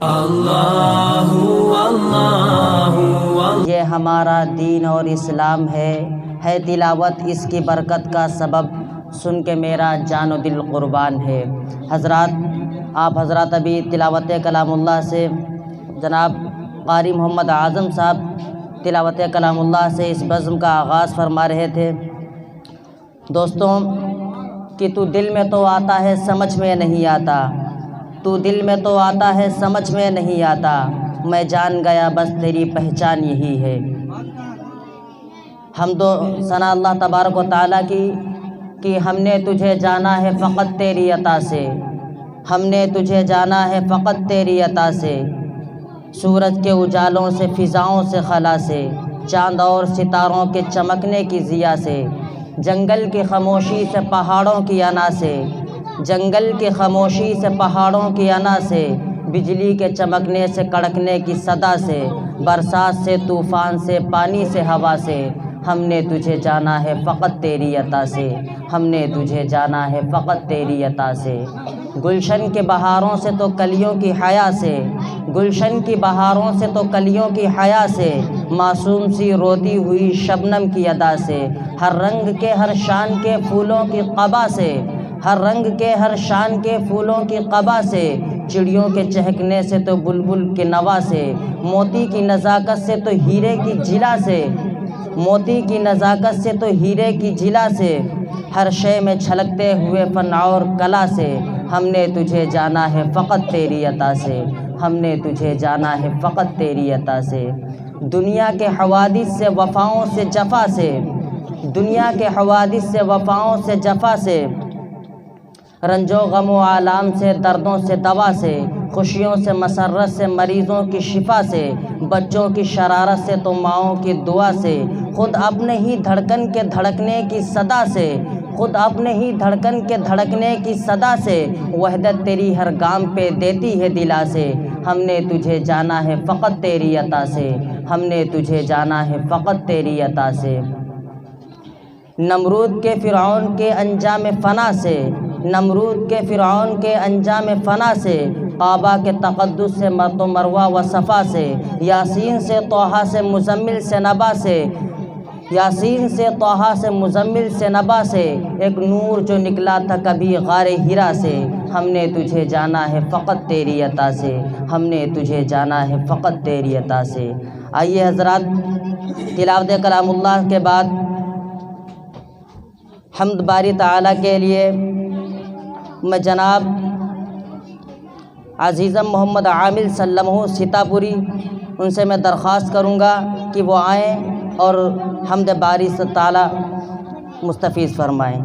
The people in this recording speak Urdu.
اللہ اللہ یہ ہمارا دین اور اسلام ہے تلاوت اس کی برکت کا سبب، سن کے میرا جان و دل قربان ہے۔ حضرات، آپ حضرات ابھی تلاوت کلام اللہ سے جناب قاری محمد اعظم صاحب تلاوت کلام اللہ سے اس بزم کا آغاز فرما رہے تھے۔ دوستوں، کہ تو دل میں تو آتا ہے سمجھ میں نہیں آتا، تو دل میں تو آتا ہے سمجھ میں نہیں آتا، میں جان گیا بس تیری پہچان یہی ہے۔ حمد و ثنا اللہ تبارک و تعالیٰ کی کہ ہم نے تجھے جانا ہے فقط تیری عطا سے، ہم نے تجھے جانا ہے فقط تیری عطا سے، سورج کے اجالوں سے، فضاؤں سے، خلا سے، چاند اور ستاروں کے چمکنے کی ضیا سے، جنگل کی خاموشی سے، پہاڑوں کی انا سے، جنگل کی خاموشی سے، پہاڑوں کی انا سے، بجلی کے چمکنے سے، کڑکنے کی صدا سے، برسات سے، طوفان سے، پانی سے، ہوا سے، ہم نے تجھے جانا ہے فقط تیری عطا سے، ہم نے تجھے جانا ہے فقط تیری عطا سے۔ گلشن کے بہاروں سے تو کلیوں کی حیا سے، گلشن کی بہاروں سے تو کلیوں کی حیا سے، معصوم سی روتی ہوئی شبنم کی ادا سے، ہر رنگ کے ہر شان کے پھولوں کی قبا سے، ہر رنگ کے ہر شان کے پھولوں کی قبا سے، چڑیوں کے چہکنے سے تو بلبل کے نوا سے، موتی کی نزاکت سے تو ہیرے کی جلا سے، موتی کی نزاکت سے تو ہیرے کی جلا سے، ہر شے میں چھلکتے ہوئے فن اور کلا سے، ہم نے تجھے جانا ہے فقط تیری عطا سے، ہم نے تجھے جانا ہے فقط تیری عطا سے۔ دنیا کے حوادث سے، وفاؤں سے، جفا سے، دنیا کے حوادث سے، وفاؤں سے، جفا سے، رنج و غم و آلام سے، دردوں سے، دوا سے، خوشیوں سے، مسرت سے، مریضوں کی شفا سے، بچوں کی شرارت سے تو ماؤں کی دعا سے، خود اپنے ہی دھڑکن کے دھڑکنے کی صدا سے، خود اپنے ہی دھڑکن کے دھڑکنے کی صدا سے، وحدت تیری ہر گام پہ دیتی ہے دلا سے، ہم نے تجھے جانا ہے فقط تیری عطا سے، ہم نے تجھے جانا ہے فقط تیری عطا سے۔ نمرود کے فرعون کے انجام فنا سے، نمرود کے فرعون کے انجام فنا سے، کعبہ کے تقدس سے، مرو مروہ و صفا سے، یاسین سے، طٰہٰ سے، مزمل سے، نبا سے، یاسین سے، طٰہٰ سے، مزمل سے، نبا سے، ایک نور جو نکلا تھا کبھی غار حرا سے، ہم نے تجھے جانا ہے فقط تیری عطا سے، ہم نے تجھے جانا ہے فقط تیری عطا سے۔ آئیے حضرات، تلاوت کلام اللہ کے بعد حمد باری تعالیٰ کے لیے میں جناب عزیزم محمد عامل سلمہ سیتاپوری ان سے میں درخواست کروں گا کہ وہ آئیں اور حمد باری تعالیٰ مستفیض فرمائیں۔